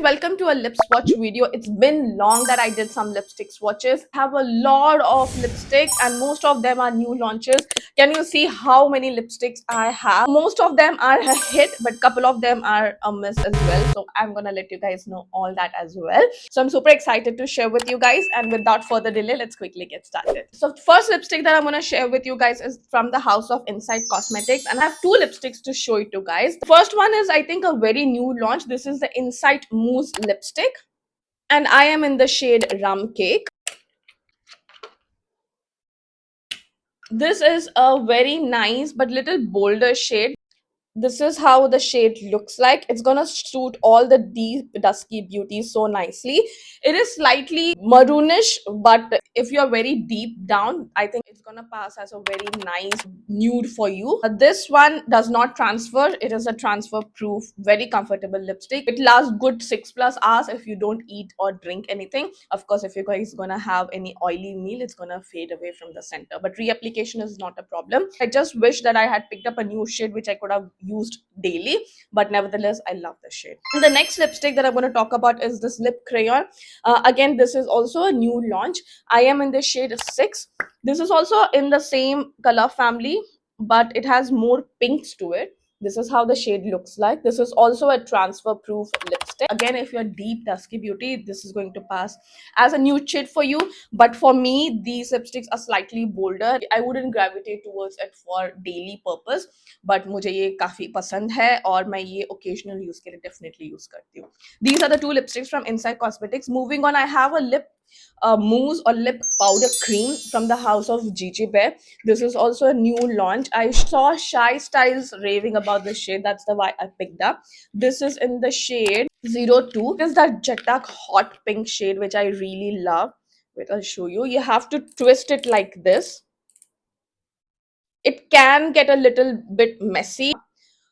welcome to a lip swatch video. It's been long that I did some lipstick swatches. I have a lot of lipsticks and most of them are new launches. Can you see how many lipsticks I have? Most of them are a hit, but couple of them are a miss as well. So I'm gonna let you guys know all that as well. So I'm super excited to share with you guys, and without further delay, let's quickly get started. So first lipstick that I'm gonna share with you guys is from the house of Insight Cosmetics, and I have two lipsticks to show it to guys. The first one is, I think, a very new launch. This is the Insight Mousse lipstick, and I am in the shade Rum Cake. This is a very nice but little bolder shade. This is how the shade looks like. It's gonna suit all the deep dusky beauties so nicely. It is slightly maroonish, but if you're very deep down, I think it's gonna pass as a very nice nude for you. This one does not transfer. It is a transfer proof, very comfortable lipstick. It lasts good 6+ hours if you don't eat or drink anything. Of course, if you guys gonna have any oily meal, it's gonna fade away from the center, but reapplication is not a problem. I just wish that I had picked up a new shade which I could have used daily, but nevertheless I love the shade. And the next lipstick that I'm going to talk about is this lip crayon. Again, this is also a new launch. I am in the shade 6. This is also in the same color family, but it has more pinks to it. This is how the shade looks like. This is also a transfer proof lipstick. Again, if you're deep dusky beauty, this is going to pass as a nude shade for you, but for me these lipsticks are slightly bolder. I wouldn't gravitate towards it for daily purpose, but मुझे ये काफी पसंद है और मैं ये occasional use के लिए डेफिनेटली यूज करती हूँ. These are the two lipsticks from Inside Cosmetics. Moving on, I have a lip mousse or lip powder cream from the house of Gigi Bear. This is also a new launch. I saw Shy Styles raving about this shade. That's the why I picked up. This is in the shade 02. It is that jet dark hot pink shade which I really love. Wait, I'll show you. You have to twist it like this. It can get a little bit messy.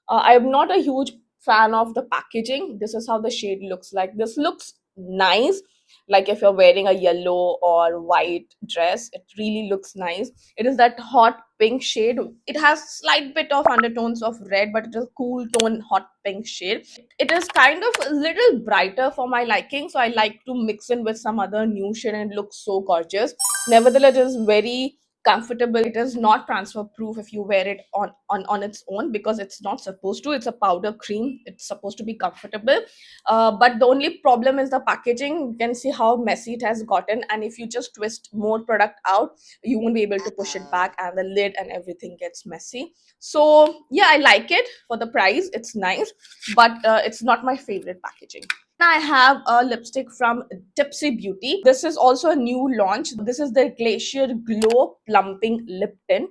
I'm not a huge fan of the packaging. This is how the shade looks like. This looks nice, like if you're wearing a yellow or white dress, it really looks nice. It is that hot pink shade. It has slight bit of undertones of red, but it is a cool tone hot pink shade. It is kind of a little brighter for my liking, so I like to mix in with some other new shade and it looks so gorgeous. Nevertheless, it is very comfortable. It is not transfer proof if you wear it on its own, because it's not supposed to. It's a powder cream. It's supposed to be comfortable, but the only problem is the packaging. You can see how messy it has gotten, and if you just twist more product out, you won't be able to push it back, and the lid and everything gets messy. So yeah, I like it for the price. It's nice, but it's not my favorite packaging. I have a lipstick from Tipsy Beauty. This is also a new launch. This is the Glacier Glow Plumping Lip Tint.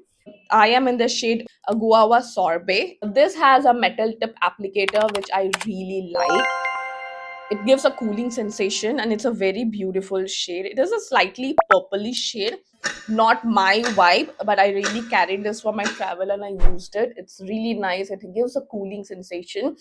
I am in the shade Guava Sorbet. This has a metal tip applicator which I really like. It gives a cooling sensation and it's a very beautiful shade. It is a slightly purplish shade, not my vibe, but I really carried this for my travel and I used it. It's really nice. It gives a cooling sensation,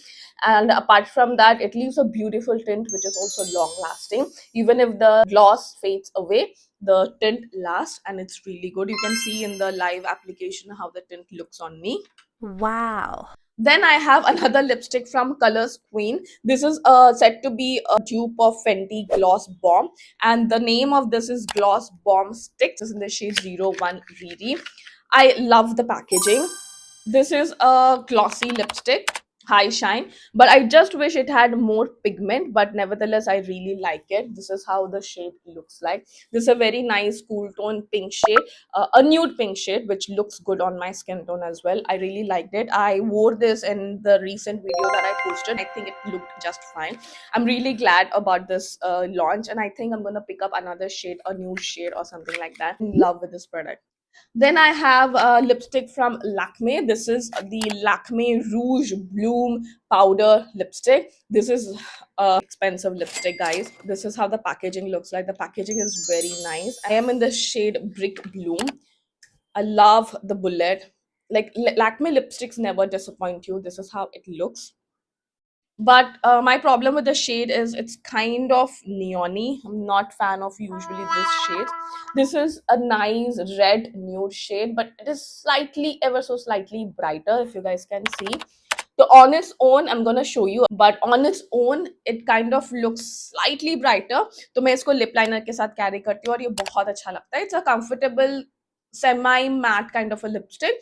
and apart from that, it leaves a beautiful tint which is also long lasting. Even if the gloss fades away, the tint lasts and it's really good. You can see in the live application how the tint looks on me. Wow. Then I have another lipstick from Colors Queen. This is said to be a dupe of Fenty Gloss Bomb, and the name of this is Gloss Bomb Sticks. This is in the shade 01 Riri. I love the packaging. This is a glossy lipstick, high shine, but I just wish it had more pigment, but nevertheless I really like it. This is how the shade looks like. This is a very nice cool tone pink shade, a nude pink shade which looks good on my skin tone as well. I really liked it. I wore this in the recent video that I posted. I think it looked just fine. I'm really glad about this launch, and I think I'm gonna pick up another shade, a new shade or something like that. I'm in love with this product. Then I have a lipstick from Lakme. This is the Lakme Rouge Bloom Powder Lipstick. This is a expensive lipstick, guys. This is how the packaging looks like. The packaging is very nice. I am in the shade Brick Bloom. I love the bullet. Like Lakme lipsticks never disappoint you. This is how it looks. But my problem with the shade is it's kind of neony. I'm not fan of usually this shade. This is a nice red nude shade, but it is slightly, ever so slightly brighter, if you guys can see. So on its own, I'm gonna show you, but on its own, it kind of looks slightly brighter. तो मैं इसको lip liner के साथ carry करती हूँ और ये बहुत अच्छा लगता है. It's a comfortable, semi matte kind of a lipstick,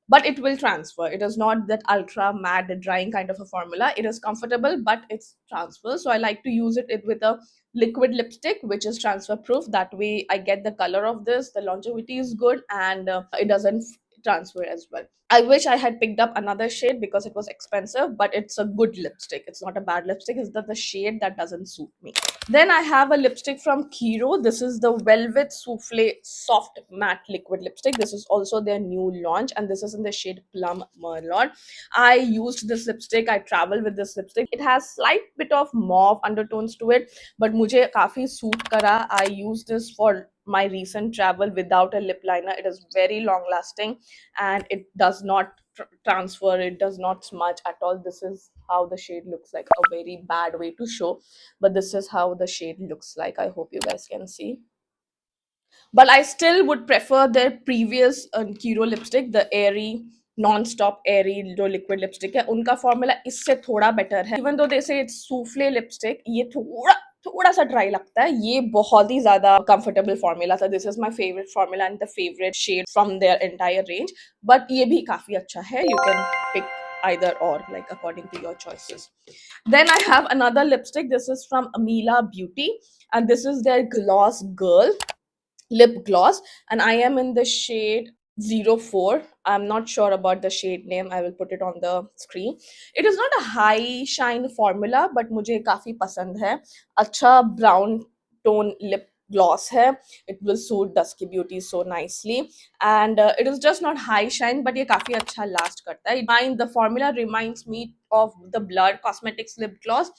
but it will transfer. It is not that ultra matte drying kind of a formula. It is comfortable, but it's transfer. So I like to use it with a liquid lipstick, which is transfer proof. That way, I get the color of this. The longevity is good, and it doesn't transfer as well. I wish I had picked up another shade because it was expensive, but it's a good lipstick. It's not a bad lipstick. It's the shade that doesn't suit me. Then I have a lipstick from Kiro. This is the Velvet Souffle Soft Matte Liquid Lipstick. This is also their new launch, and this is in the shade Plum Merlot. I used this lipstick. I travel with this lipstick. It has slight bit of mauve undertones to it, but मुझे काफी suit करा. I used this for my recent travel without a lip liner. It is very long lasting, and it does not transfer. It does not smudge at all. This is how the shade looks like. A very bad way to show, but this is how the shade looks like. I hope you guys can see, but I still would prefer their previous Kiro lipstick, the airy non-stop airy जो liquid lipstick है उनका formula इससे थोड़ा better है. Even though they say it's souffle lipstick, ये थोड़ा सा dry लगता है. ये बहुत ही ज्यादा कंफर्टेबल फॉर्मूला था. This is my favourite formula and the favourite shade from their entire range, but ये भी काफी अच्छा है. You can pick either or, like according to your choices. Then I have another lipstick. This is from Amila Beauty, and this is their Gloss Girl lip gloss, and I am in the shade 04. I'm not sure about the shade name. I will put it on the screen. It is not a high shine formula, but मुझे काफी पसंद है. अच्छा brown tone lip gloss है. It will suit dusky beauty so nicely, and it is just not high shine, but ये काफी अच्छा last करता है. The formula reminds me of the Blur Cosmetics lip gloss,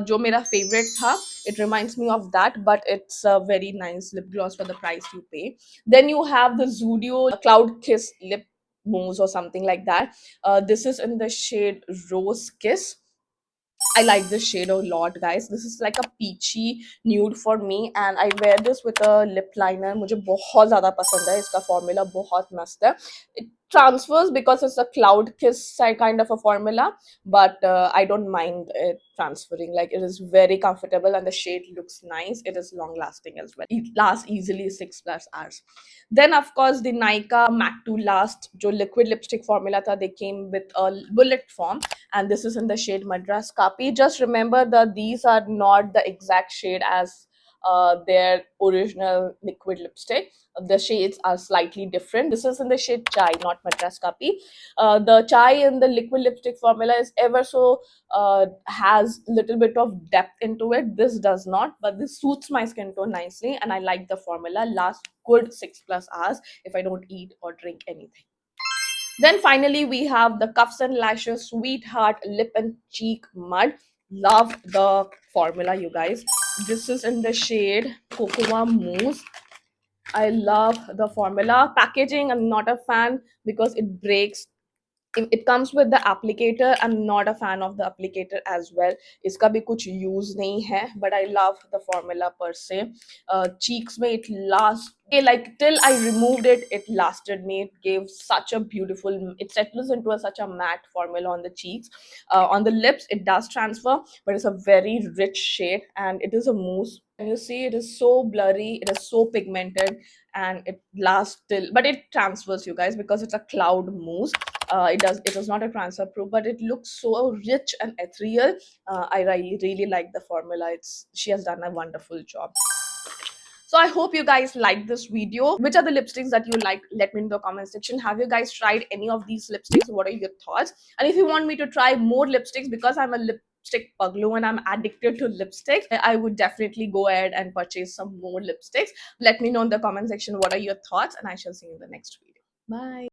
जो मेरा favorite था. It reminds me of that, but it's a very nice lip gloss for the price you pay. Then you have the Zudio Cloud Kiss lip mousse or something like that. This is in the shade Rose Kiss. I like this shade a lot, guys. This is like a peachy nude for me, and I wear this with a lip liner. मुझे बहुत ज़्यादा पसंद है. इसका formula बहुत मस्त है. It transfers because it's a cloud kiss kind of a formula, but I don't mind it transferring. Like, it is very comfortable and the shade looks nice. It is long lasting as well. It lasts easily 6+ hours. Then of course the Nykaa Matte to Last जो liquid lipstick formula था, they came with a bullet form, and this is in the shade Madras Kapi. Just remember that these are not the exact shade as their original liquid lipstick. The shades are slightly different. This is in the shade Chai, not Madras Kapi. The Chai in the liquid lipstick formula is ever so has little bit of depth into it. This does not, but this suits my skin tone nicely, and I like the formula. Lasts good 6+ hours if I don't eat or drink anything. Then finally, we have the Cuffs and Lashes Sweetheart Lip and Cheek Mud. Love the formula, you guys. This is in the shade Cocoa Mousse. I love the formula. Packaging, I'm not a fan because it breaks. It comes with the applicator. I'm not a fan of the applicator as well. इसका भी कुछ use नहीं है, but I love the formula per se. Cheeks में it lasts, like till I removed it, it lasted me. It gave such a beautiful, it settles into such a matte formula on the cheeks. On the lips, it does transfer, but it's a very rich shade, and it is a mousse. And you see, it is so blurry, it is so pigmented, and it lasts till, but it transfers, you guys, because it's a cloud mousse. It is not a transfer proof, but it looks so rich and ethereal. I really like the formula. She has done a wonderful job. So I hope you guys like this video. Which are the lipsticks that you like? Let me know in the comment section. Have you guys tried any of these lipsticks? What are your thoughts? And if you want me to try more lipsticks, because I'm a lipstick puglu and I'm addicted to lipsticks, I would definitely go ahead and purchase some more lipsticks. Let me know in the comment section what are your thoughts, and I shall see you in the next video. Bye.